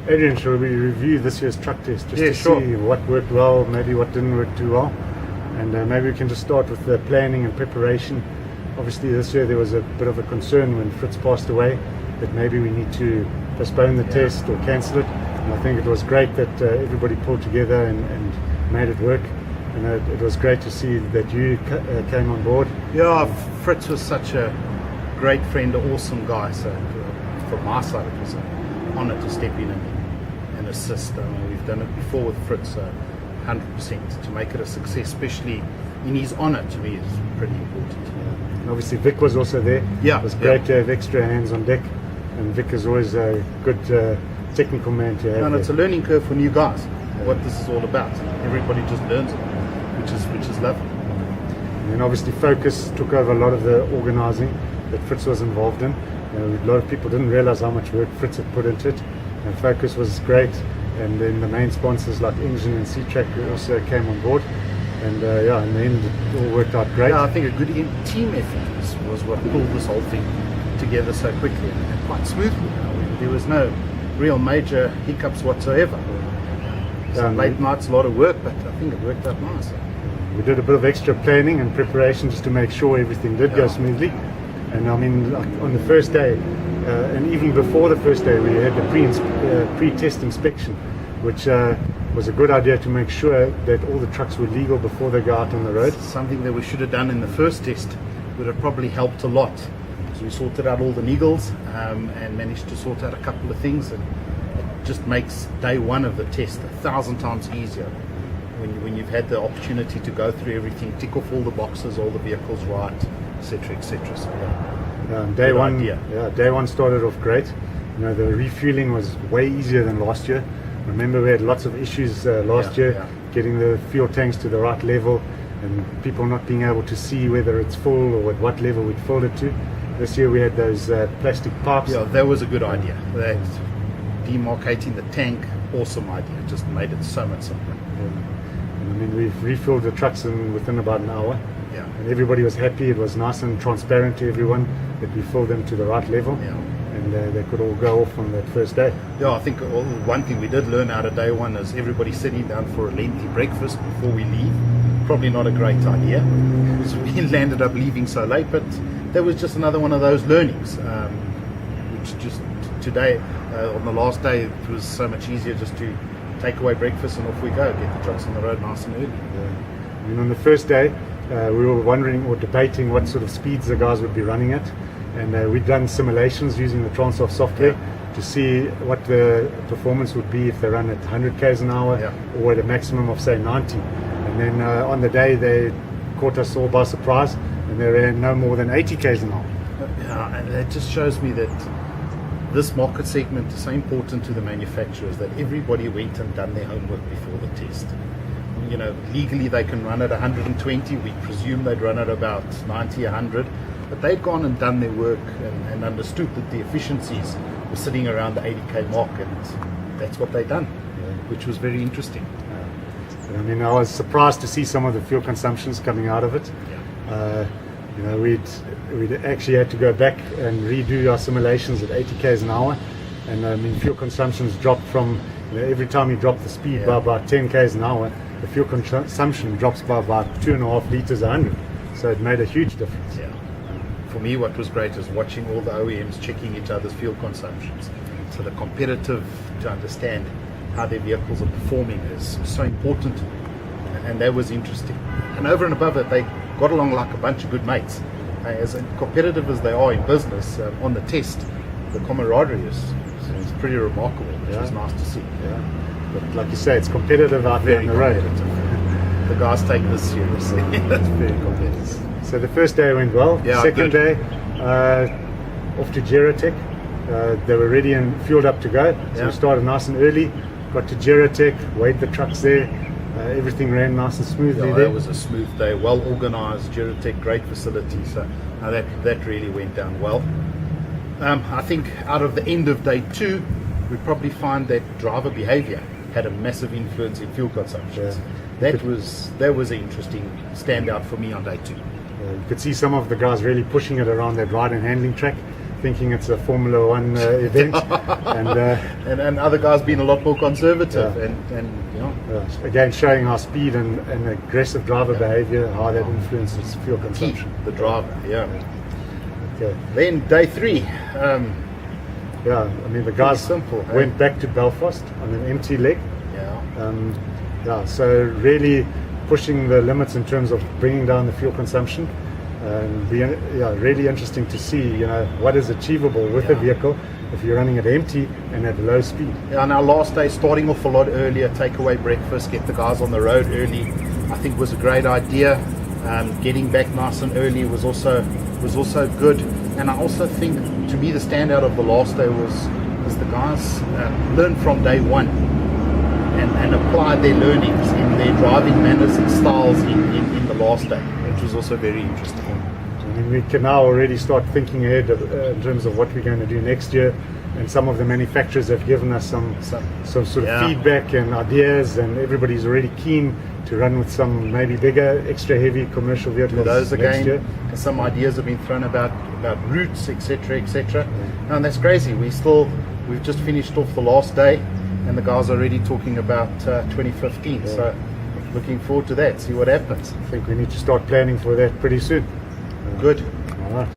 Adrian, shall we review this year's truck test just to sure. see what worked well, maybe what didn't work too well? And maybe we can just start with the planning and preparation. Obviously this year there was a bit of a concern when Fritz passed away that maybe we need to postpone the test or cancel it. And I think it was great that everybody pulled together and made it work. And it was great to see that you came on board. Yeah, Fritz was such a great friend, an awesome guy. So from my side it was an honour to step in and assist. We've done it before with Fritz, 100%. To make it a success, especially in his honour, to me is pretty important. And obviously Vic was also there. Yeah, it was great to have extra hands on deck, and Vic is always a good technical man to have. And it's a learning curve for new guys, what this is all about. Everybody just learns it, which is lovely. And then obviously Focus took over a lot of the organising that Fritz was involved in. A lot of people didn't realise how much work Fritz had put into it, and Focus was great. And then the main sponsors like Engine and Sea-Track also came on board. And in the end it all worked out great. Yeah, I think a good team effort was what pulled this whole thing together so quickly and quite smoothly. There was no real major hiccups whatsoever. Some late nights, a lot of work, but I think it worked out nice. We did a bit of extra planning and preparation just to make sure everything did go smoothly. And I mean, like on the first day, and even before the first day, we had the pre-test inspection, which was a good idea to make sure that all the trucks were legal before they go out on the road. Something that we should have done in the first test would have probably helped a lot. So we sorted out all the niggles and managed to sort out a couple of things, and it just makes day one of the test 1,000 times easier when you've had the opportunity to go through everything, tick off all the boxes, all the vehicles right, etc., etc. So day one started off great. You know, the refueling was way easier than last year. Remember, we had lots of issues last year getting the fuel tanks to the right level, and people not being able to see whether it's full or at what level we'd filled it to. This year we had those plastic pipes. Yeah, that was a good idea. That demarcating the tank, awesome idea. It just made it so much simpler. And I mean, we've refilled the trucks within about an hour. Yeah. And everybody was happy. It was nice and transparent to everyone that we filled them to the right level. Yeah. And they could all go off on that first day. Yeah, I think one thing we did learn out of day one is everybody sitting down for a lengthy breakfast before we leave. Probably not a great idea because we ended up leaving so late, but that was just another one of those learnings, which just today, on the last day, it was so much easier just to take away breakfast and off we go, get the trucks on the road nice and early. Yeah. And on the first day, we were wondering or debating what sort of speeds the guys would be running at. And we'd done simulations using the Transoft software to see what the performance would be if they run at 100 k's an hour or at a maximum of say 90. And then on the day they caught us all by surprise and they ran no more than 80 k's an hour. Yeah, and it just shows me that this market segment is so important to the manufacturers that everybody went and done their homework before the test. You know, legally they can run at 120. We presume they'd run at about 90, 100. But they'd gone and done their work and understood that the efficiencies were sitting around the 80k mark, and that's what they'd done, which was very interesting. I mean, I was surprised to see some of the fuel consumptions coming out of it. You know, we'd actually had to go back and redo our simulations at 80 k's an hour, and I mean, fuel consumptions dropped from, you know, every time you drop the speed by about 10 k's an hour, the fuel consumption drops by about 2.5 litres a 100. So it made a huge difference. Yeah. For me, what was great is watching all the OEMs checking each other's fuel consumptions. So the competitive, to understand how their vehicles are performing is so important to them. And that was interesting. And over and above it, they got along like a bunch of good mates. As competitive as they are in business, on the test, the camaraderie is pretty remarkable, which was nice to see. But like you say, it's competitive out there on the road. The guys take this seriously. That's very competitive. So the first day went well. Second day, off to Geratech. They were ready and fueled up to go. So we started nice and early. Got to Geratech, weighed the trucks there. Everything ran nice and smoothly there. It was a smooth day, well organised. Geratech, great facility. So that really went down well. I think out of the end of day two, we probably find that driver behaviour had a massive influence in fuel consumptions. That was an interesting standout for me on day two. You could see some of the guys really pushing it around that ride and handling track, thinking it's a Formula One event, and other guys being a lot more conservative, and again showing our speed and aggressive driver behavior, how that influences fuel consumption. The driver, Okay. Then day 3. I mean the guys simple, went back to Belfast on an empty leg. So really pushing the limits in terms of bringing down the fuel consumption. Really interesting to see, what is achievable with a vehicle if you're running it empty and at low speed. On our last day, starting off a lot earlier, take away breakfast, get the guys on the road early, I think was a great idea. Getting back nice and early was also good. And I also think, to me, the standout of the last day was the guys learned from day 1 and applied their learnings in their driving manners and styles in the last day, which was also very interesting. I mean, we can now already start thinking ahead in terms of what we're going to do next year, and some of the manufacturers have given us some sort of feedback and ideas, and everybody's already keen to run with some maybe bigger, extra heavy commercial vehicles those next year. Some ideas have been thrown about routes, etc. And that's crazy. We've just finished off the last day, and the guys are already talking about 2015. So looking forward to that, see what happens. I think we need to start planning for that pretty soon. Good. All right.